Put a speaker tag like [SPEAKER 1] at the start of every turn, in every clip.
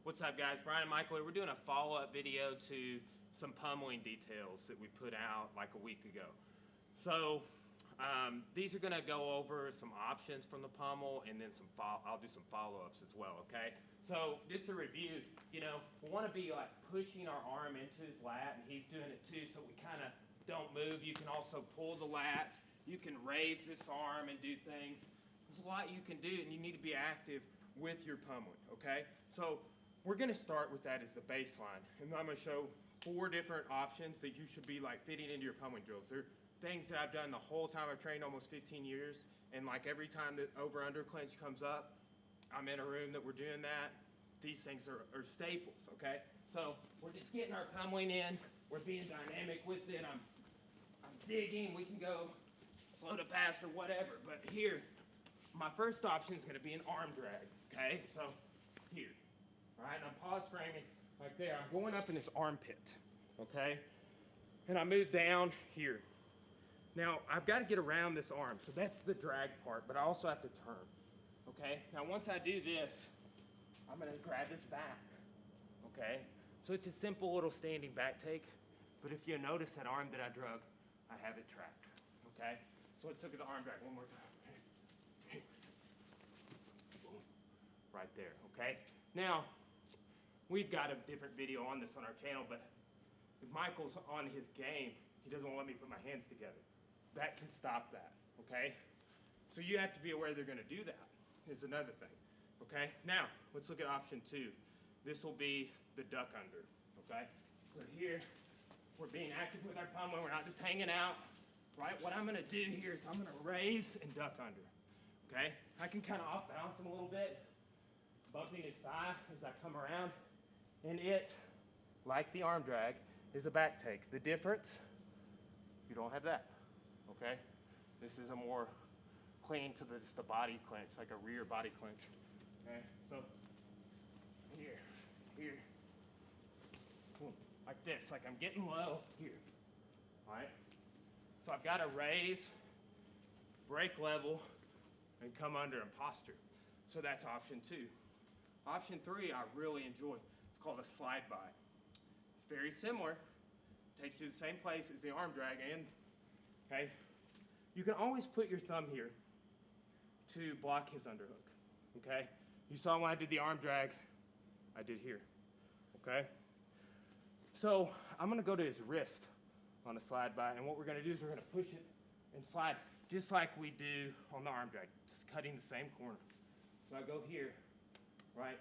[SPEAKER 1] What's up, guys? Brian and Michael here. We're doing a follow-up video to some pummeling details that we put out like a week ago. So these are going to go over some options from the pummel, and then I'll do some follow-ups as well, okay? So just to review, we want to be like pushing our arm into his lat, and he's doing it too, so we kind of don't move. You can also pull the lat. You can raise this arm and do things. There's a lot you can do, and you need to be active with your pummeling, okay? So we're going to start with that as the baseline, and I'm going to show 4 different options that you should be like fitting into your pummeling drills. They're things that I've done the whole time I've trained, almost 15 years, and like every time that over-under clinch comes up, I'm in a room that we're doing that. These things are staples, okay? So we're just getting our pummeling in. We're being dynamic with it. I'm digging. We can go slow to fast or whatever, but here, my first option is going to be an arm drag, okay? So here, all right, and I'm pause framing like there. I'm going up in this armpit, okay? And I move down here. Now, I've got to get around this arm, so that's the drag part, but I also have to turn, okay? Now, once I do this, I'm going to grab this back, okay? So it's a simple little standing back take, but if you notice that arm that I drug, I have it tracked, okay? So let's look at the arm drag one more time. Boom. Right there, okay? Now, we've got a different video on this on our channel, but if Michael's on his game, he doesn't want to let me put my hands together. That can stop that, okay? So you have to be aware they're going to do that, is another thing, okay? Now, let's look at option 2. This will be the duck under, okay? So here, we're being active with our pummel. We're not just hanging out, right? What I'm going to do here is I'm going to raise and duck under, okay? I can kind of off balance him a little bit, bumping his thigh as I come around, and it, like the arm drag, is a back take. The difference, you don't have that, okay? This is a more clean to the body clench, like a rear body clench, okay? So here, boom, like this, like I'm getting low here, all right? So I've got to raise, break level, and come under and posture. So that's option 2. Option 3 I really enjoy. It's called a slide by. It's very similar. Takes you to the same place as the arm drag, and okay, you can always put your thumb here to block his underhook, okay? You saw when I did the arm drag, I did here, okay? So I'm gonna go to his wrist on a slide by, and what we're gonna do is we're gonna push it and slide just like we do on the arm drag, just cutting the same corner. So I go here, right,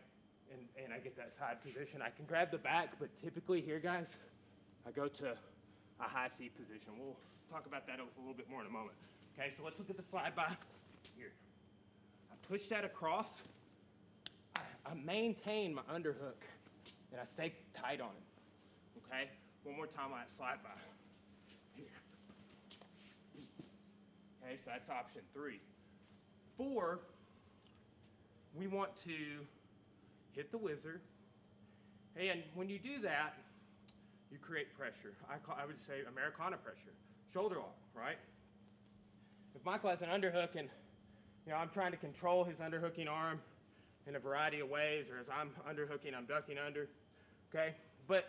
[SPEAKER 1] and I get that side position. I can grab the back, but typically here, guys, I go to a high seat position. We'll talk about that a little bit more in a moment. Okay, so let's look at the slide by here. I push that across. I maintain my underhook, and I stay tight on him. Okay, one more time on that slide by here. Okay, so that's option 3. 4, we want to hit the whizzer, and when you do that, you create pressure. I would say Americana pressure, shoulder lock, right? If Michael has an underhook and I'm trying to control his underhooking arm in a variety of ways, or as I'm underhooking, I'm ducking under, okay? But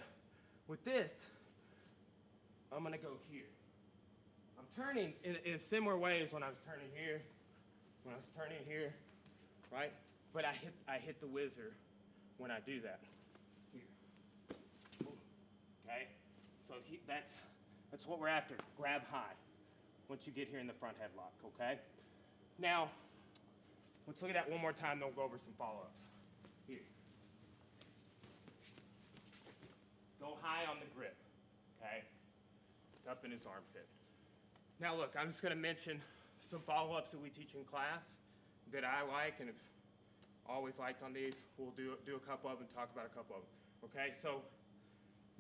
[SPEAKER 1] with this, I'm gonna go here. I'm turning in a similar way as when I was turning here, when I was turning here, right? But I hit the whizzer when I do that. Here. Okay? So that's what we're after. Grab high once you get here in the front headlock, okay? Now, let's look at that one more time, then we'll go over some follow-ups. Here. Go high on the grip, okay? Up in his armpit. Now look, I'm just gonna mention some follow-ups that we teach in class that I like and have always liked on these. We'll do a couple of them, talk about a couple of them, okay? So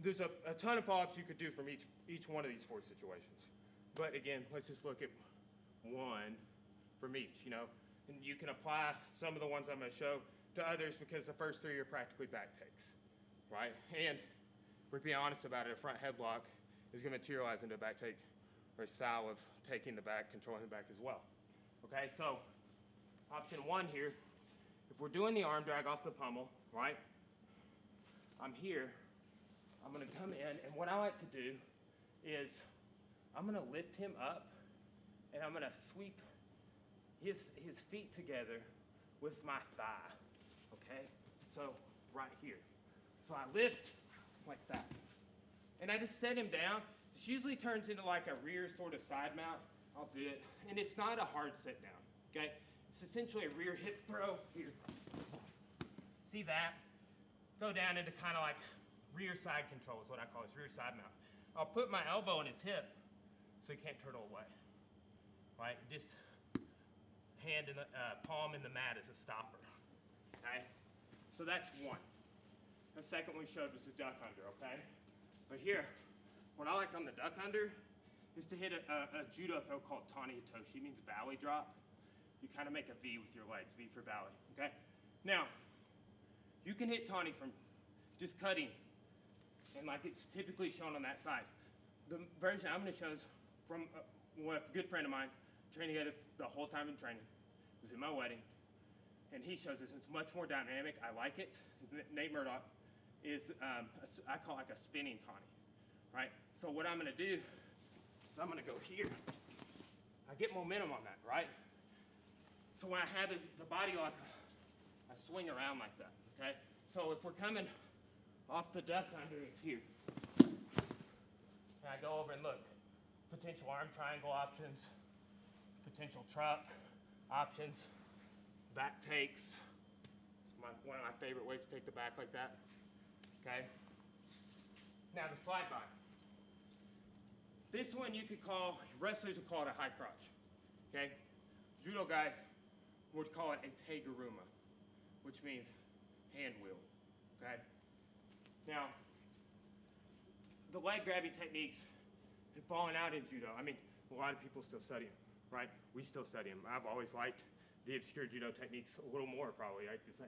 [SPEAKER 1] there's a ton of follow-ups you could do from each one of these 4 situations. But again, let's just look at one from each, and you can apply some of the ones I'm gonna show to others because the first 3 are practically back takes, right? And if we're being honest about it, a front headlock is gonna materialize into a back take or a style of taking the back, controlling the back as well. Okay, so option 1 here, if we're doing the arm drag off the pummel, right? I'm here, I'm gonna come in, and what I like to do is I'm gonna lift him up, and I'm gonna sweep his feet together with my thigh, okay? So, right here. So I lift like that. And I just set him down. This usually turns into like a rear sort of side mount. I'll do it. And it's not a hard sit down, okay? It's essentially a rear hip throw here. See that? Go down into kind of like rear side control is what I call this, rear side mount. I'll put my elbow in his hip so he can't turtle away, right? Just hand in the, palm in the mat as a stopper, okay? So that's one. The second we showed was the duck under, okay? But here, what I like on the duck under is to hit a judo throw called Tani Hitoshi. It means valley drop. You kind of make a V with your legs, V for valley, okay? Now, you can hit Tani from just cutting, and like it's typically shown on that side. The version I'm gonna show is from a good friend of mine, trained together the whole time in training. It was in my wedding, and he shows this. It's much more dynamic. I like it. Nate Murdoch is, I call it like a spinning Tani, right? So what I'm gonna do is I'm gonna go here. I get momentum on that, right? So when I have the body lock, I swing around like that, okay? So if we're coming off the duck under, it's here. And I go over and look, potential arm triangle options, potential truck options, back takes. One of my favorite ways to take the back like that, okay? Now the slide by. This one you could call, wrestlers would call it a high crotch, okay? Judo guys would call it a teguruma, which means hand wheel, okay? Now, the leg grabbing techniques have fallen out in judo. I mean, a lot of people still study them, right? We still study them. I've always liked the obscure judo techniques a little more probably. I just say,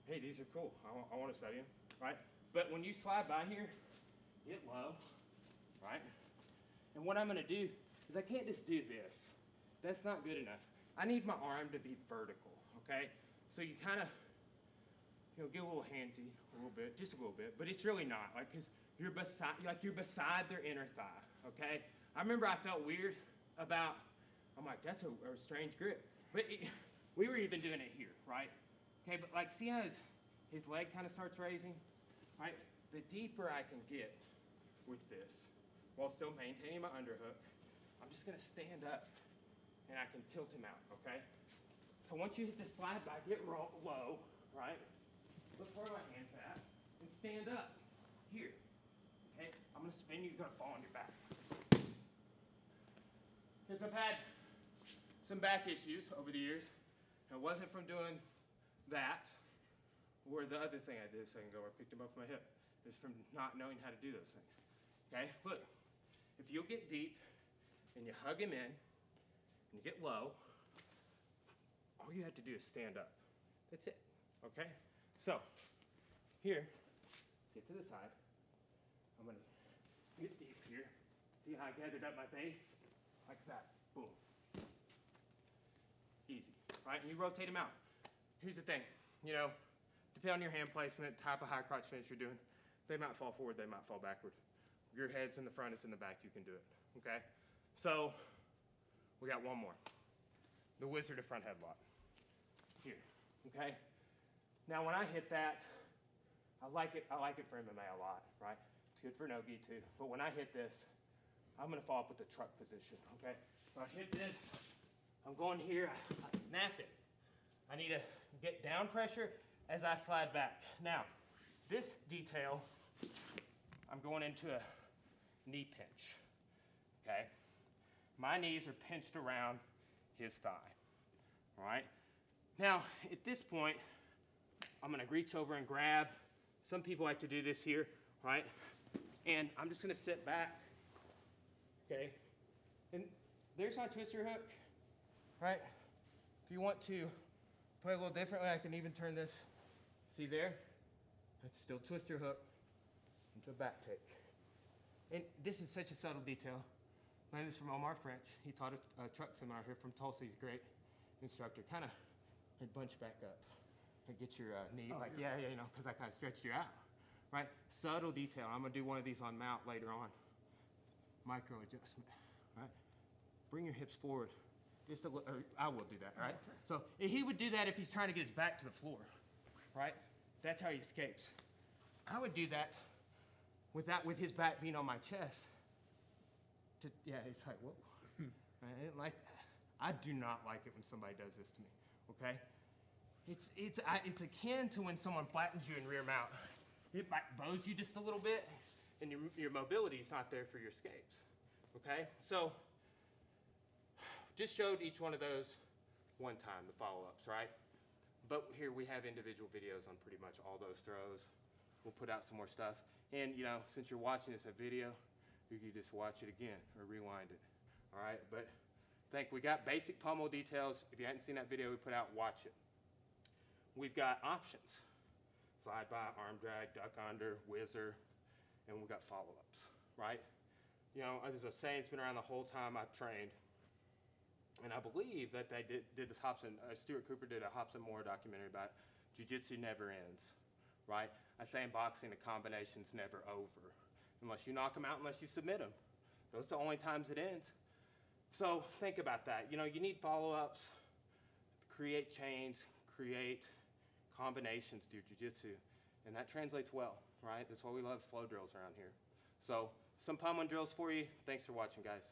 [SPEAKER 1] hey, these are cool. I want to study them, right? But when you slide by here, get low, right? And what I'm going to do is I can't just do this. That's not good enough. I need my arm to be vertical, okay? So you kind of, get a little handsy a little bit, just a little bit, but it's really not, like, because you're beside their inner thigh, okay? I remember I felt weird about, I'm like, that's a strange grip. But we were even doing it here, right? Okay, but like, see how his leg kind of starts raising, right? The deeper I can get with this, while still maintaining my underhook, I'm just gonna stand up and I can tilt him out, okay? So once you hit the slide by, get low, right? Look where my hand's at, and stand up, here, okay? I'm gonna spin you, you're gonna fall on your back. Because I've had some back issues over the years, and it wasn't from doing that, or the other thing I did a second ago, where I picked him up from my hip, is from not knowing how to do those things, okay? Look, if you'll get deep, and you hug him in, and you get low, all you have to do is stand up. That's it, okay? So, here, get to the side. I'm gonna get deep here. See how I gathered up my base? Like that, boom. Easy, right? And you rotate them out. Here's the thing, depending on your hand placement, type of high crotch finish you're doing, they might fall forward, they might fall backward. Your head's in the front, it's in the back, you can do it, okay? So, we got one more. The wizard of front headlock. Here, okay? Now when I hit that, I like it for MMA a lot, right? It's good for no-gi too. But when I hit this, I'm gonna fall up with the truck position, okay? So I hit this, I'm going here, I snap it. I need to get down pressure as I slide back. Now, this detail, I'm going into a knee pinch, okay? My knees are pinched around his thigh, all right? Now, at this point, I'm gonna reach over and grab. Some people like to do this here, right? And I'm just gonna sit back, okay? And there's my twister hook, right? If you want to play a little differently, I can even turn this, see there? It's still twister hook into a back take. And this is such a subtle detail. Learned this from Omar French. He taught a truck seminar here from Tulsa. He's a great instructor. Kind of bunch back up and get your knee, like, because I kind of stretched you out, right? Subtle detail. I'm gonna do one of these on mount later on. Micro adjustment, right? Bring your hips forward. Just a little, or I will do that, right? So he would do that if he's trying to get his back to the floor, right? That's how he escapes. I would do that with his back being on my chest. Yeah, it's like, whoa. I didn't like that. I do not like it when somebody does this to me, okay? It's akin to when someone flattens you in rear mount. It like bows you just a little bit, and your mobility is not there for your escapes, okay? So, just showed each one of those one time, the follow-ups, right? But here we have individual videos on pretty much all those throws. We'll put out some more stuff. And, you know, since you're watching this a video, you can just watch it again or rewind it, all right? But I think we got basic pommel details. If you hadn't seen that video we put out, watch it. We've got options. Slide by, arm drag, duck under, whizzer, and we've got follow-ups, right? You know, there's a saying that's been around the whole time I've trained, and I believe that they did this Hobson, Stuart Cooper did a Hobson Moore documentary about it. Jiu-jitsu never ends, right? I say in boxing, the combination's never over. Unless you knock them out, unless you submit them. Those are the only times it ends. So think about that. You know, you need follow-ups, create chains, create combinations to your jiu-jitsu, and that translates well, right? That's why we love flow drills around here. So some pummeling drills for you. Thanks for watching, guys.